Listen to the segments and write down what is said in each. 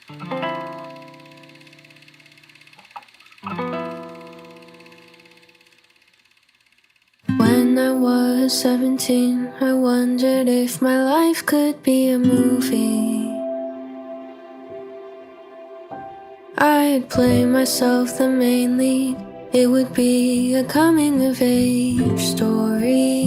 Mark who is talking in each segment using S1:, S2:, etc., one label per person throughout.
S1: When I was 17, I wondered if my life could be a movie. I'd play myself the main lead. It would be a coming-of-age story.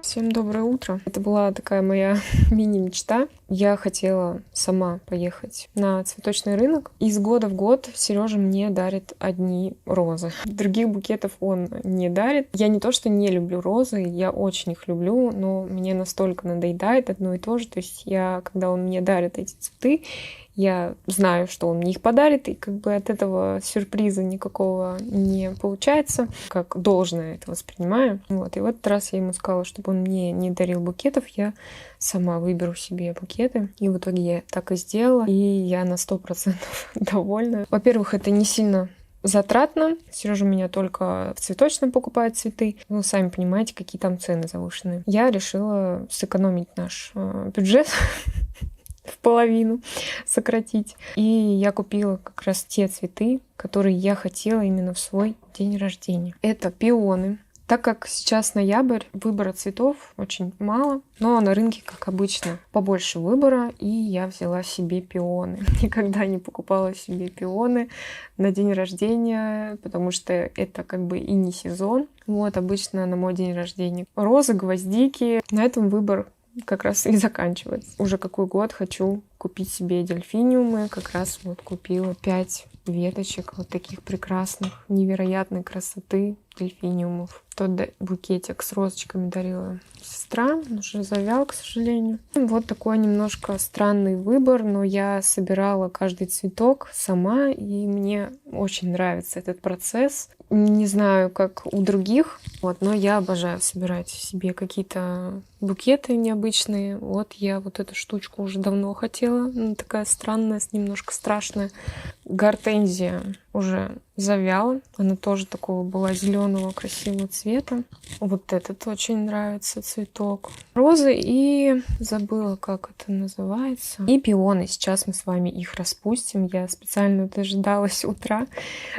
S2: Всем доброе утро. Это была такая моя мини-мечта. Я хотела сама поехать на цветочный рынок. Из года в год Сережа мне дарит одни розы. Других букетов он не дарит. Я не то, что не люблю розы, я очень их люблю, но мне настолько надоедает одно и то же. То есть когда он мне дарит эти цветы, я знаю, что он мне их подарит, и как бы от этого сюрприза никакого не получается, как должное это воспринимаю. Вот. И в этот раз я ему сказала, чтобы он мне не дарил букетов, я сама выберу себе букеты. И в итоге я так и сделала, и я на 100% довольна. Во-первых, это не сильно затратно. Сережа у меня только в цветочном покупает цветы. Вы сами понимаете, какие там цены завышенные. Я решила сэкономить наш бюджет в половину, сократить. И я купила как раз те цветы, которые я хотела именно в свой день рождения. Это пионы. Так как сейчас ноябрь, выбора цветов очень мало, но на рынке, как обычно, побольше выбора, и я взяла себе пионы. Никогда не покупала себе пионы на день рождения, потому что это как бы и не сезон. Вот, обычно на мой день рождения розы, гвоздики. На этом выбор как раз и заканчивается. Уже какой год хочу купить себе дельфиниумы. Как раз вот купила 5 веточек вот таких прекрасных, невероятной красоты дельфиниумов. Тот букетик с розочками дарила сестра, он уже завял, к сожалению. Вот такой немножко странный выбор, но я собирала каждый цветок сама, и мне очень нравится этот процесс. Не знаю, как у других, но я обожаю собирать себе какие-то букеты необычные. Вот я вот эту штучку уже давно хотела. Она такая странная, немножко страшная. Гортензия уже завяла. Она тоже такого была зеленого красивого цвета. Вот этот очень нравится цветок. Розы и забыла, как это называется. И пионы. Сейчас мы с вами их распустим. Я специально дожидалась утра,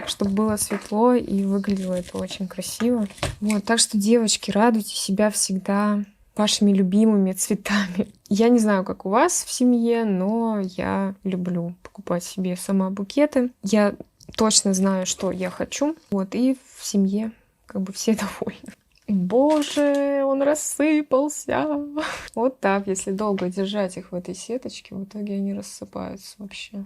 S2: чтобы было светло, и выглядело это очень красиво. Вот, так что, девочки, радуйте себя всегда вашими любимыми цветами. Я не знаю, как у вас в семье, но я люблю покупать себе сама букеты. Я точно знаю, что я хочу. Вот, и в семье как бы все довольны. Боже, он рассыпался. Вот так, если долго держать их в этой сеточке, в итоге они рассыпаются вообще.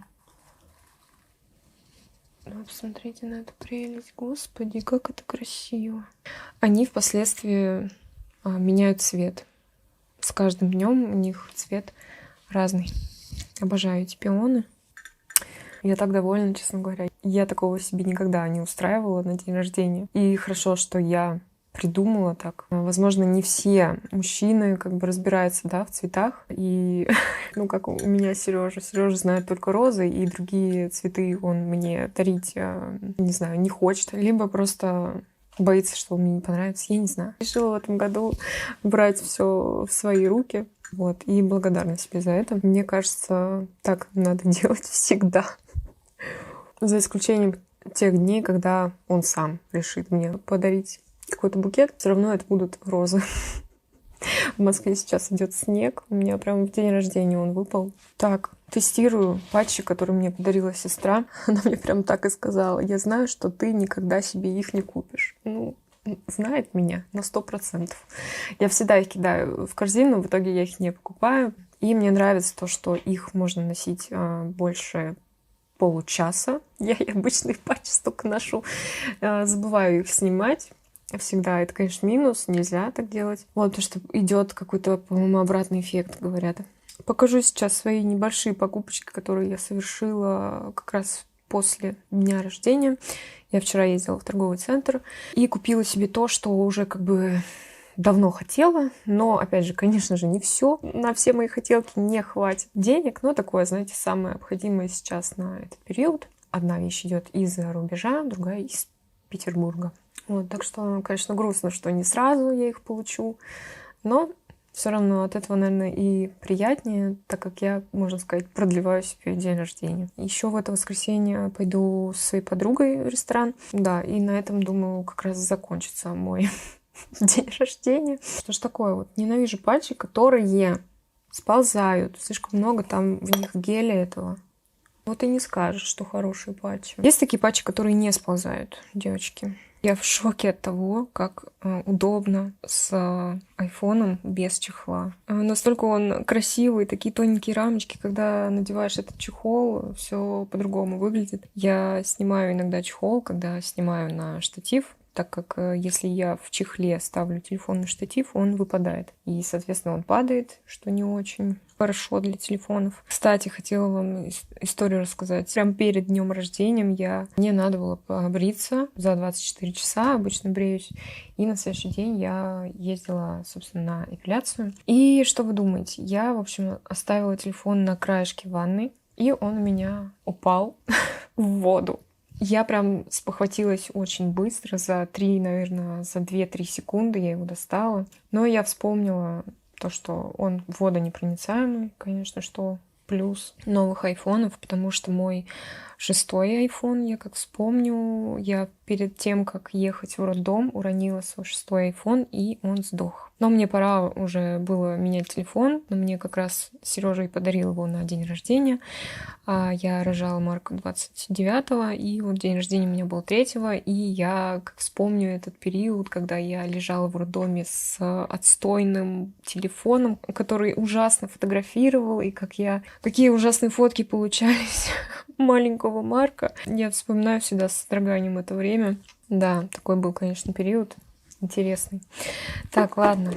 S2: Ну, посмотрите на эту прелесть. Господи, как это красиво. Они впоследствии меняют цвет. С каждым днем у них цвет разный. Обожаю эти пионы. Я так довольна, честно говоря. Я такого себе никогда не устраивала на день рождения. И хорошо, что я придумала так. Возможно, не все мужчины как бы разбираются, в цветах. И, как у меня Сережа. Сережа знает только розы, и другие цветы он мне дарить, не знаю, не хочет. Либо просто боится, что мне не понравится, я не знаю. Решила в этом году брать все в свои руки. Вот, и благодарна себе за это. Мне кажется, так надо делать всегда. За исключением тех дней, когда он сам решит мне подарить какой-то букет. Все равно это будут розы. В Москве сейчас идет снег. У меня прямо в день рождения он выпал. Так, тестирую патчи, которые мне подарила сестра. Она мне прям так и сказала: я знаю, что ты никогда себе их не купишь. Знает меня на 100%. Я всегда их кидаю в корзину, в итоге я их не покупаю. И мне нравится то, что их можно носить больше получаса. Я и обычные патчи столько ношу. Забываю их снимать. Всегда это, конечно, минус. Нельзя так делать. Вот, потому что идет какой-то, по-моему, обратный эффект, говорят. Покажу сейчас свои небольшие покупочки, которые я совершила как раз после дня рождения. Я вчера ездила в торговый центр и купила себе то, что уже как бы давно хотела, но, опять же, конечно же, не все. На все мои хотелки не хватит денег, но такое, знаете, самое необходимое сейчас на этот период. Одна вещь идет из-за рубежа, другая из Петербурга. Вот, так что, конечно, грустно, что не сразу я их получу, но все равно от этого, наверное, и приятнее, так как я, можно сказать, продлеваю себе день рождения. Еще в это воскресенье пойду с своей подругой в ресторан. Да, и на этом, думаю, как раз закончится мой день рождения. Что ж такое вот? Ненавижу патчи, которые сползают. Слишком много там в них геля этого. Вот и не скажешь, что хорошие патчи. Есть такие патчи, которые не сползают, девочки. Я в шоке от того, как удобно с айфоном без чехла. Настолько он красивый, такие тоненькие рамочки, когда надеваешь этот чехол, все по-другому выглядит. Я снимаю иногда чехол, когда снимаю на штатив, так как если я в чехле ставлю телефон на штатив, он выпадает. И, соответственно, он падает, что не очень хорошо для телефонов. Кстати, хотела вам историю рассказать. Прямо перед днем рождения мне надо было побриться за 24 часа, обычно бреюсь. И на следующий день я ездила, собственно, на эпиляцию. И что вы думаете? Я, в общем, оставила телефон на краешке ванны, и он у меня упал в воду. Я прям спохватилась очень быстро, за 2-3 секунды я его достала. Но я вспомнила то, что он водонепроницаемый, конечно, что плюс новых айфонов, потому что мой 6-й айфон, я как вспомню, я перед тем, как ехать в роддом, уронила свой 6-й айфон, и он сдох. Но мне пора уже было менять телефон, но мне как раз Сережа и подарил его на день рождения. Я рожала Марка 29-го, и вот день рождения у меня был 3-го, и я как вспомню этот период, когда я лежала в роддоме с отстойным телефоном, который ужасно фотографировал, и какие ужасные фотки получались маленького Марка. Я вспоминаю всегда с содроганием это время. Да, такой был, конечно, период интересный. Так, ладно,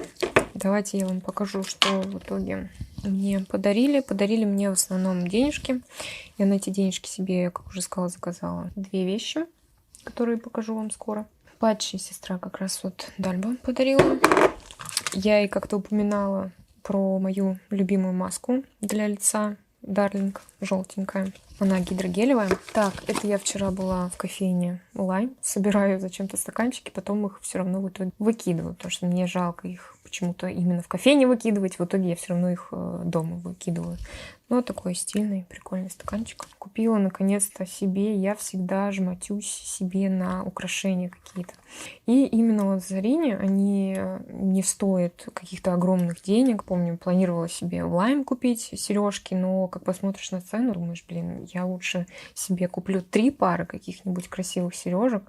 S2: давайте я вам покажу, что в итоге мне подарили. Подарили мне в основном денежки. Я на эти денежки себе, как уже сказала, заказала 2 вещи, которые покажу вам скоро. Патчи сестра как раз вот Дальба подарила. Я ей как-то упоминала про мою любимую маску для лица. Дарлинг, желтенькая. Она гидрогелевая. Так, это я вчера была в кофейне Лайм. Собираю зачем-то стаканчики, потом их все равно в итоге выкидываю, потому что мне жалко их почему-то именно в кофейне выкидывать. В итоге я все равно их дома выкидываю. Ну, такой стильный, прикольный стаканчик. Купила, наконец-то, себе. Я всегда жмотюсь себе на украшения какие-то. И именно вот в Зарине они не стоят каких-то огромных денег. Помню, планировала себе в Лайм купить сережки, но как посмотришь на цену, думаешь, блин, я лучше себе куплю 3 пары каких-нибудь красивых сережек.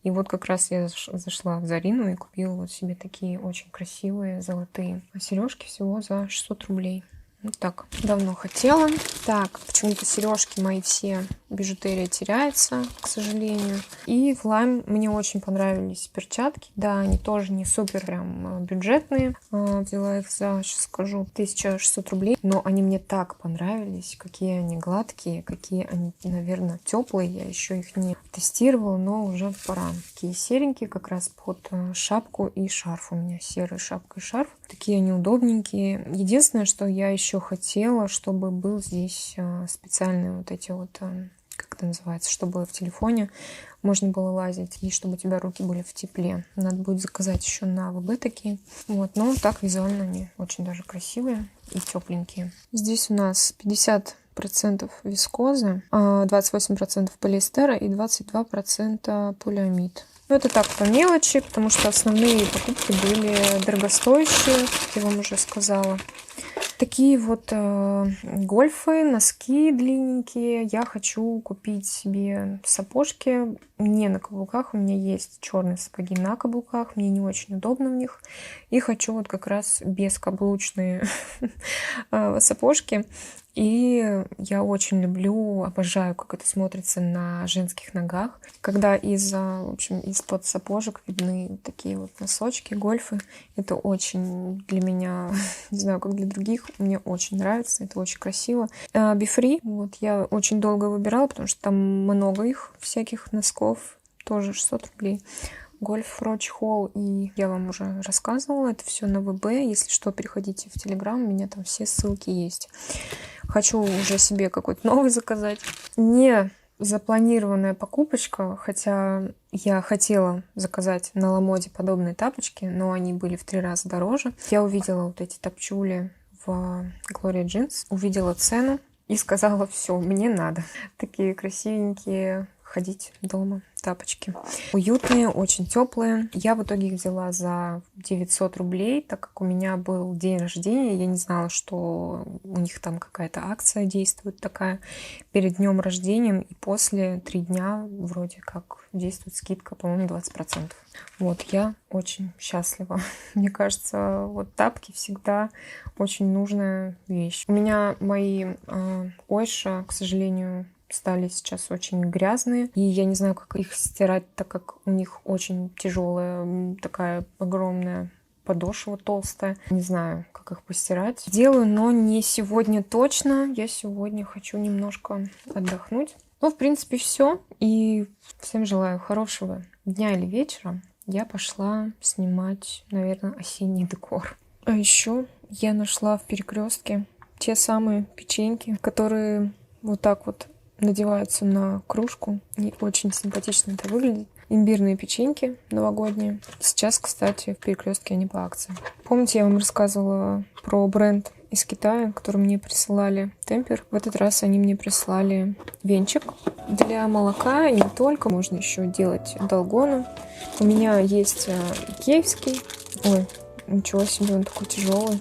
S2: И вот как раз я зашла в Зарину и купила вот себе такие очень красивые золотые сережки всего за 600 рублей. Вот так. Давно хотела. Так, почему-то сережки мои все, бижутерия теряется, к сожалению. И в Лайм мне очень понравились перчатки. Да, они тоже не супер прям бюджетные. Взяла их за, сейчас скажу, 1600 рублей. Но они мне так понравились. Какие они гладкие, какие они, наверное, теплые. Я еще их не тестировала, но уже пора. Такие серенькие, как раз под шапку и шарф. У меня серая шапка и шарф. Такие они удобненькие. Единственное, что я еще хотела, чтобы был здесь специальные вот эти вот, как это называется, чтобы в телефоне можно было лазить и чтобы у тебя руки были в тепле. Надо будет заказать еще на ВБ такие. Вот, но так визуально они очень даже красивые и тепленькие. Здесь у нас 50% вискозы, 28% полиэстера и 22% полиамид. Но это так, по мелочи, потому что основные покупки были дорогостоящие, как я вам уже сказала. Такие вот гольфы, носки длинненькие. Я хочу купить себе сапожки не на каблуках. У меня есть черные сапоги на каблуках. Мне не очень удобно в них. И хочу вот как раз бескаблучные сапожки. И я очень люблю, обожаю, как это смотрится на женских ногах, когда в общем, из-под сапожек видны такие вот носочки, гольфы. Это очень для меня, не знаю, как для других, мне очень нравится, это очень красиво. Бифри, вот я очень долго выбирала, потому что там много их всяких носков, тоже 600 рублей. Гольф, Роч Холл, и я вам уже рассказывала, это все на ВБ. Если что, переходите в Телеграм, у меня там все ссылки есть. Хочу уже себе какой-то новый заказать. Не запланированная покупочка, хотя я хотела заказать на Ламоде подобные тапочки, но они были в 3 раза дороже. Я увидела вот эти тапчули в Gloria Jeans, увидела цену и сказала: все, мне надо. Такие красивенькие, ходить дома тапочки. Уютные, очень теплые. Я в итоге их взяла за 900 рублей, так как у меня был день рождения. Я не знала, что у них там какая-то акция действует такая перед днем рождения. И после 3 дня вроде как действует скидка, по-моему, 20%. Вот, я очень счастлива. Мне кажется, вот тапки всегда очень нужная вещь. У меня мои Ойша, к сожалению, стали сейчас очень грязные, и я не знаю, как их стирать, так как у них очень тяжелая, такая огромная подошва толстая. Не знаю, как их постирать. Делаю, но не сегодня точно. Я сегодня хочу немножко отдохнуть. Ну, в принципе, все. И всем желаю хорошего дня или вечера. Я пошла снимать, наверное, осенний декор. А еще я нашла в Перекрестке те самые печеньки, которые вот так вот надеваются на кружку. И очень симпатично это выглядит. Имбирные печеньки новогодние. Сейчас, кстати, в Перекрестке они по акции. Помните, я вам рассказывала про бренд из Китая, который мне присылали темпер. В этот раз они мне прислали венчик для молока, и не только. Можно еще делать далгоны. У меня есть икеевский. Ой, ничего себе, он такой тяжелый.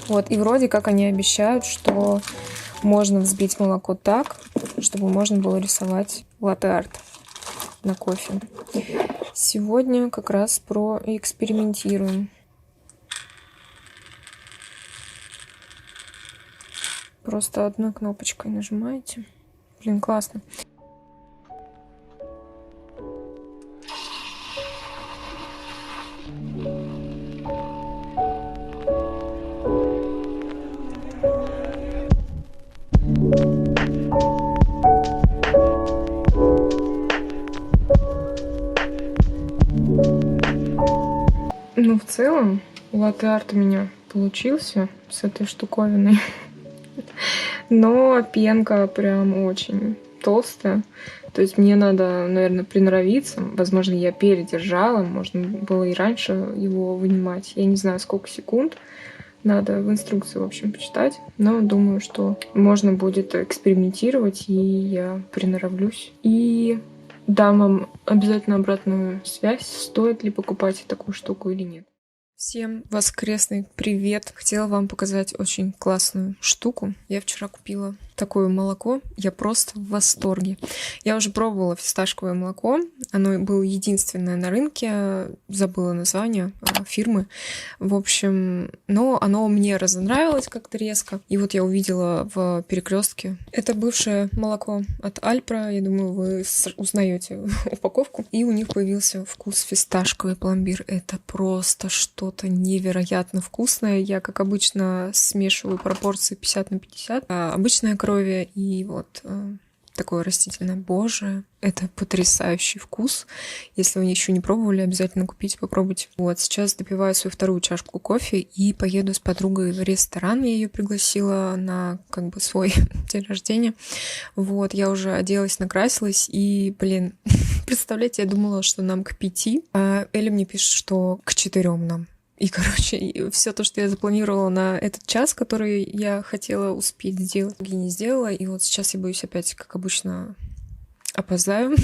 S2: Вот, и вроде как они обещают, что можно взбить молоко так, чтобы можно было рисовать латте-арт на кофе. Сегодня как раз проэкспериментируем. Просто одной кнопочкой нажимаете. Блин, классно. Ну, в целом, латте-арт у меня получился с этой штуковиной. Но пенка прям очень толстая. То есть мне надо, наверное, приноровиться. Возможно, я передержала. Можно было и раньше его вынимать. Я не знаю, сколько секунд. Надо в инструкции, в общем, почитать. Но думаю, что можно будет экспериментировать, и я приноровлюсь. И дам вам обязательно обратную связь, стоит ли покупать такую штуку или нет. Всем воскресный привет! Хотела вам показать очень классную штуку. Я вчера купила такое молоко. Я просто в восторге. Я уже пробовала фисташковое молоко. Оно было единственное на рынке. Забыла название фирмы. В общем, но оно мне разонравилось как-то резко. И вот я увидела в Перекрестке. Это бывшее молоко от Альпра. Я думаю, вы узнаете упаковку. И у них появился вкус фисташковый пломбир. Это просто что-то невероятно вкусное. Я, как обычно, смешиваю пропорции 50/50. Обычная крови и вот такое растительное. Боже, это потрясающий вкус. Если вы еще не пробовали, обязательно купите, попробуйте. Вот, сейчас допиваю свою вторую чашку кофе и поеду с подругой в ресторан. Я ее пригласила на как бы свой день рождения. Вот, я уже оделась, накрасилась и, блин, представляете, я думала, что нам к 5, а Эля мне пишет, что к 4 нам. И, короче, все то, что я запланировала на этот час, который я хотела успеть сделать, я не сделала. И вот сейчас я боюсь опять, как обычно, опоздаю.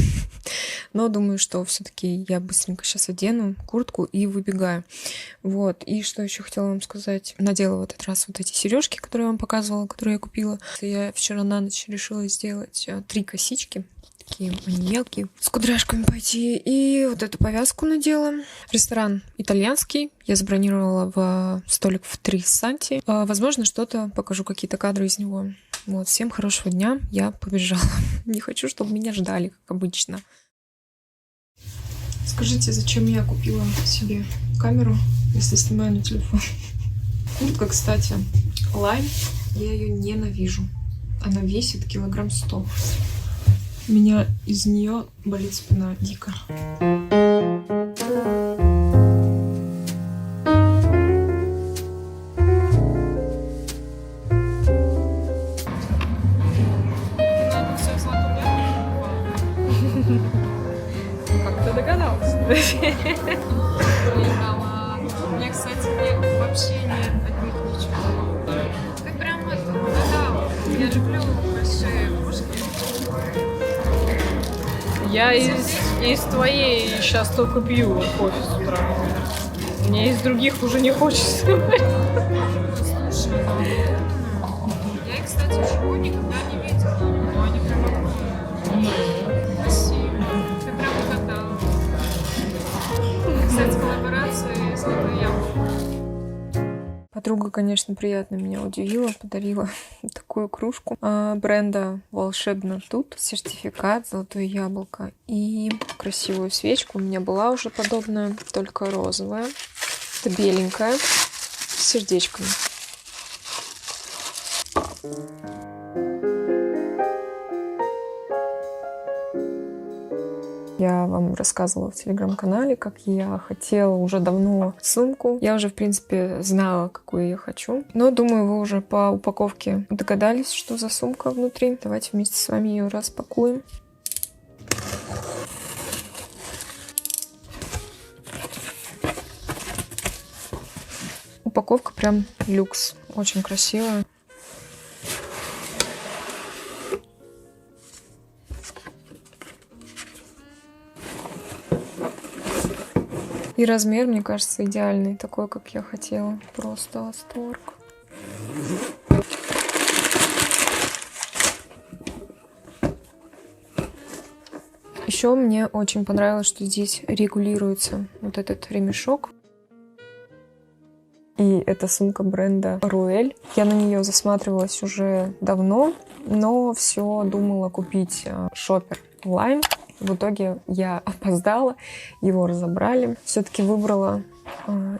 S2: Но думаю, что все-таки я быстренько сейчас одену куртку и выбегаю. Вот. И что еще хотела вам сказать? Надела в этот раз вот эти сережки, которые я вам показывала, которые я купила. Я вчера на ночь решила сделать 3 косички. такие они мелкие, с кудряшками пойти. И вот эту повязку надела. Ресторан итальянский. Я забронировала в столик в 3 санти. Возможно, что-то покажу, какие-то кадры из него. Вот, всем хорошего дня. Я побежала. Не хочу, чтобы меня ждали, как обычно. Скажите, зачем я купила себе камеру, если снимаю на телефон? Куртка, кстати, Лайм. Я ее ненавижу. Она весит 100 килограмм. У меня из нее болит спина дико. Как ты догадался? Мне, кстати, вообще нет от них ничего. Ты прям это угадала. Я люблю большие кружки.
S3: Я из твоей сейчас только пью кофе с утра. Мне из других уже не хочется.
S2: Слушай, я их, кстати, вживую никогда не видела. Но они прям огромные. Красивые. Ты прям угадала. Кстати, коллаборация с Литой Яблоком. Подруга, конечно, приятно меня удивила, подарила такую кружку бренда «Волшебно тут». Сертификат «Золотое яблоко» и красивую свечку. У меня была уже подобная, только розовая. Это беленькая, с сердечками. Я вам рассказывала в телеграм-канале, как я хотела уже давно сумку. Я уже, в принципе, знала, какую я хочу. Но, думаю, вы уже по упаковке догадались, что за сумка внутри. Давайте вместе с вами ее распакуем. Упаковка прям люкс. Очень красивая. И размер, мне кажется, идеальный, такой, как я хотела. Просто восторг. Еще мне очень понравилось, что здесь регулируется вот этот ремешок. И это сумка бренда Руэль. Я на нее засматривалась уже давно, но все думала купить шопер Лайм. В итоге я опоздала, его разобрали. Все-таки выбрала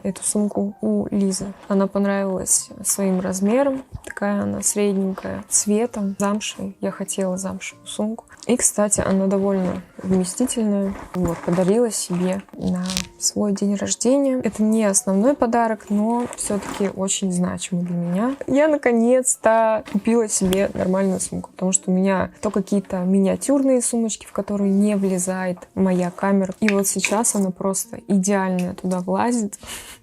S2: эту сумку у Лизы. Она понравилась своим размером. Такая она средненькая, цветом, замшевой. Я хотела замшевую сумку. И, кстати, она довольно вместительная. Вот, подарила себе на свой день рождения. Это не основной подарок, но все-таки очень значимый для меня. Я, наконец-то, купила себе нормальную сумку, потому что у меня то какие-то миниатюрные сумочки, в которые не влезает моя камера. И вот сейчас она просто идеально туда влазит.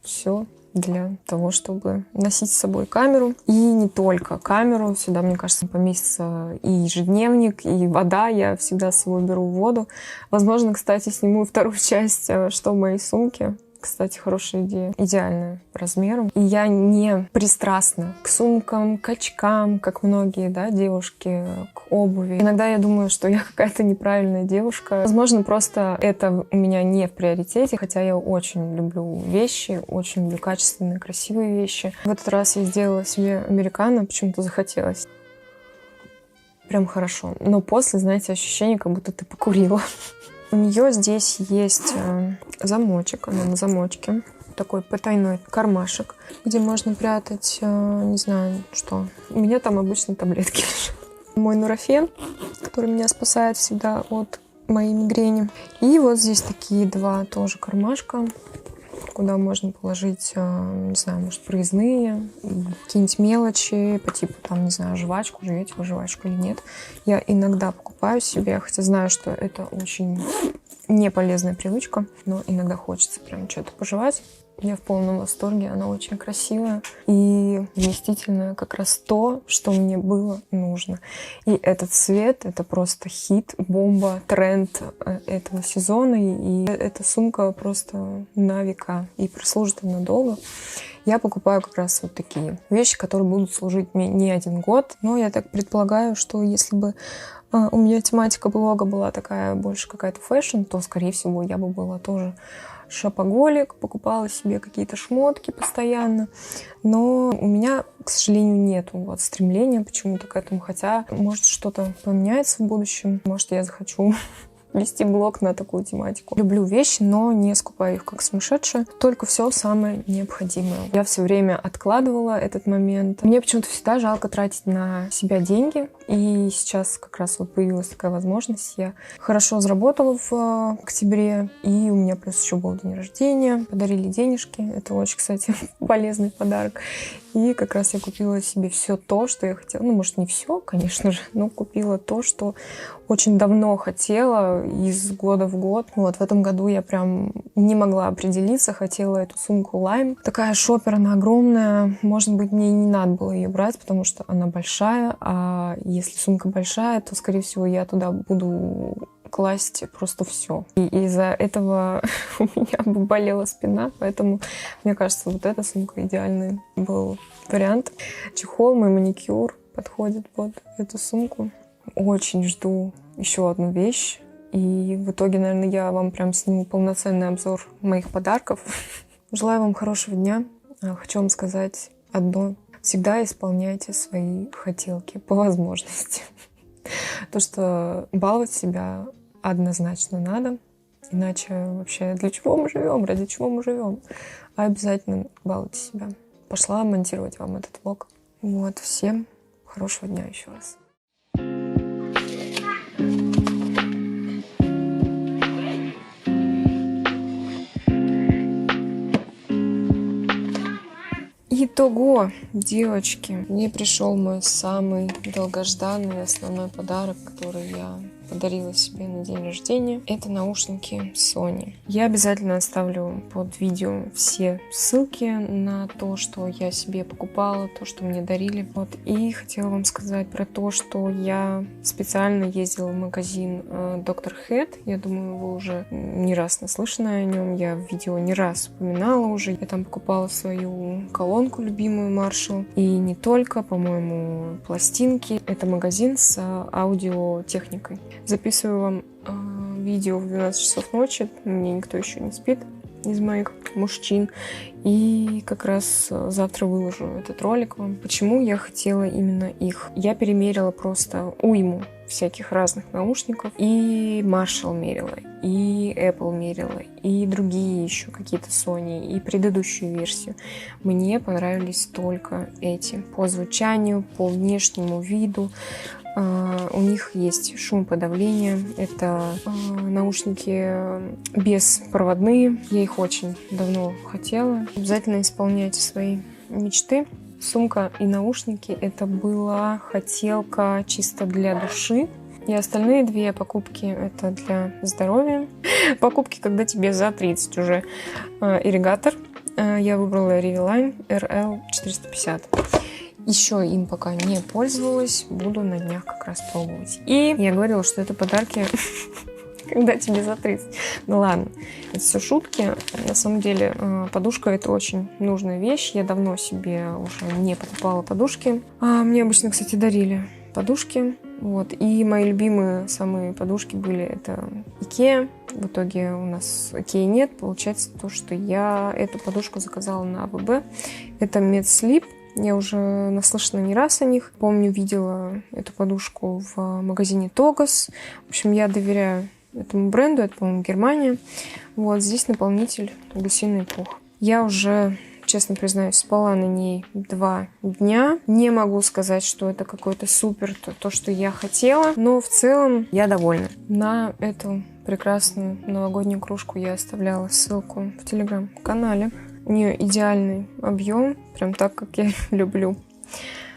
S2: Все для того, чтобы носить с собой камеру. И не только камеру. Сюда, мне кажется, поместится и ежедневник, и вода. Я всегда с собой беру воду. Возможно, кстати, сниму вторую часть, что в моей сумке. Кстати, хорошая идея. Идеальная размером. И я не пристрастна к сумкам, к очкам, как многие, да, девушки, к обуви. Иногда я думаю, что я какая-то неправильная девушка. Возможно, просто это у меня не в приоритете, хотя я очень люблю вещи, очень люблю качественные, красивые вещи. В этот раз я сделала себе американо, почему-то захотелось. Прям хорошо. Но после, знаете, ощущение, как будто ты покурила. У нее здесь есть замочек, она на замочке. Такой потайной кармашек, где можно прятать, не знаю, что. У меня там обычно таблетки лежат. Мой нурофен, который меня спасает всегда от моей мигрени. И вот здесь такие два тоже кармашка, куда можно положить, не знаю, может, проездные, какие-нибудь мелочи, по типу, там, не знаю, жвачку, живете вы жвачку или нет. Я иногда покупаю себе, хотя знаю, что это очень неполезная привычка, но иногда хочется прям что-то пожевать. Я в полном восторге, она очень красивая и вместительная, как раз то, что мне было нужно. И этот цвет — это просто хит, бомба, тренд этого сезона, и эта сумка просто на века, и прослужит она долго. Я покупаю как раз вот такие вещи, которые будут служить мне не один год, но я так предполагаю, что если бы у меня тематика блога была такая больше какая-то фэшн, то, скорее всего, я бы была тоже шопоголик, покупала себе какие-то шмотки постоянно. Но у меня, к сожалению, нету вот стремления почему-то к этому. Хотя, может, что-то поменяется в будущем. Может, я захочу вести блог на такую тематику. Люблю вещи, но не скупаю их как сумасшедшая. Только все самое необходимое. Я все время откладывала этот момент. Мне почему-то всегда жалко тратить на себя деньги. И сейчас как раз вот появилась такая возможность. Я хорошо заработала в октябре. И у меня плюс еще был день рождения. Подарили денежки. Это очень, кстати, полезный подарок. И как раз я купила себе все то, что я хотела. Ну, может, не все, конечно же, но купила то, что очень давно хотела, из года в год. Вот в этом году я прям не могла определиться, хотела эту сумку Lime. Такая шопер, она огромная. Может быть, мне и не надо было ее брать, потому что она большая. А если сумка большая, то, скорее всего, я туда буду класть просто все. И из-за этого у меня бы болела спина, поэтому, мне кажется, вот эта сумка идеальный был вариант. Чехол, мой маникюр подходит под эту сумку. Очень жду еще одну вещь. И в итоге, наверное, я вам прям сниму полноценный обзор моих подарков. Желаю вам хорошего дня. Хочу вам сказать одно. Всегда исполняйте свои хотелки по возможности. То, что баловать себя однозначно надо. Иначе вообще для чего мы живем, ради чего мы живем? А обязательно балуйте себя. Пошла монтировать вам этот влог. Вот, всем хорошего дня еще раз. Итого, девочки, мне пришел мой самый долгожданный основной подарок, который я подарила себе на день рождения. Это наушники Sony. Я обязательно оставлю под видео все ссылки на то, что я себе покупала, то, что мне дарили. Вот. И хотела вам сказать про то, что я специально ездила в магазин Dr. Head. Я думаю, вы уже не раз наслышаны о нем. Я в видео не раз упоминала уже. Я там покупала свою колонку любимую Marshall. И не только, по-моему, пластинки. Это магазин с аудиотехникой. Записываю вам видео в 12 часов ночи. Мне никто еще не спит из моих мужчин. И как раз завтра выложу этот ролик вам. Почему я хотела именно их? Я перемерила просто уйму всяких разных наушников. И Marshall мерила, и Apple мерила, и другие еще какие-то Sony, и предыдущую версию. Мне понравились только эти. По звучанию, по внешнему виду. У них есть шумоподавление. Это наушники беспроводные. Я их очень давно хотела. Обязательно исполняйте свои мечты. Сумка и наушники — это была хотелка чисто для души. И остальные две покупки — это для здоровья. Покупки, когда тебе за 30 уже. Ирригатор. Я выбрала Riviline RL450. Еще им пока не пользовалась. Буду на днях как раз пробовать. И я говорила, что это подарки, когда тебе за 30. Ну ладно, это все шутки. На самом деле подушка — это очень нужная вещь. Я давно себе уже не покупала подушки. Мне обычно, кстати, дарили подушки. Вот. И мои любимые самые подушки были это Ikea. В итоге у нас Ikea нет. Получается то, что я эту подушку заказала на АВБ. Это MedSleep. Я уже наслышана не раз о них. Помню, видела эту подушку в магазине Тогос. В общем, я доверяю этому бренду. Это, по-моему, Германия. Вот здесь наполнитель гусиный пух. Я уже, честно признаюсь, спала на ней 2 дня. Не могу сказать, что это какой-то супер, то, что я хотела. Но в целом я довольна. На эту прекрасную новогоднюю кружку я оставляла ссылку в телеграм-канале. У нее идеальный объем, прям так, как я люблю.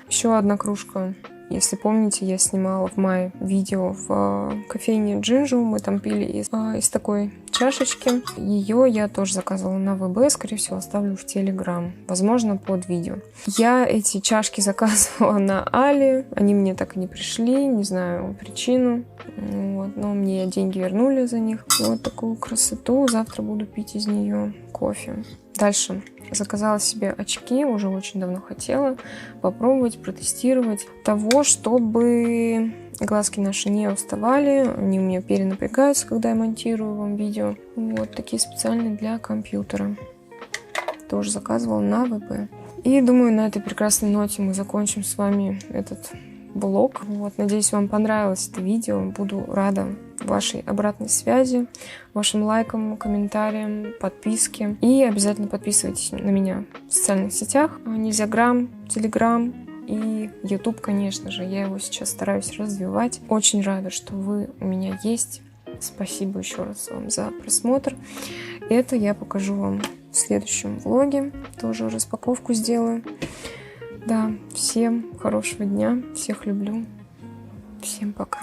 S2: Еще одна кружка. Если помните, я снимала в мае видео в кофейне Джинджу. Мы там пили из такой чашечки. Ее я тоже заказывала на ВБ. Скорее всего, оставлю в Телеграм. Возможно, под видео. Я эти чашки заказывала на Али. Они мне так и не пришли. Не знаю причину. Вот. Но мне деньги вернули за них. Вот такую красоту. Завтра буду пить из нее кофе. Дальше. заказала себе очки, уже очень давно хотела попробовать, протестировать того, чтобы глазки наши не уставали, они у меня перенапрягаются, когда я монтирую вам видео. Вот такие специальные для компьютера. Тоже заказывала на ВП. И думаю, на этой прекрасной ноте мы закончим с вами этот влог. Вот, надеюсь, вам понравилось это видео. Буду рада вашей обратной связи, вашим лайкам, комментариям, подписке. И обязательно подписывайтесь на меня в социальных сетях. Нельзяграм, Телеграм и YouTube, конечно же. Я его сейчас стараюсь развивать. Очень рада, что вы у меня есть. Спасибо еще раз вам за просмотр. Это я покажу вам в следующем влоге. Тоже распаковку сделаю. Да, всем хорошего дня. Всех люблю. Всем пока.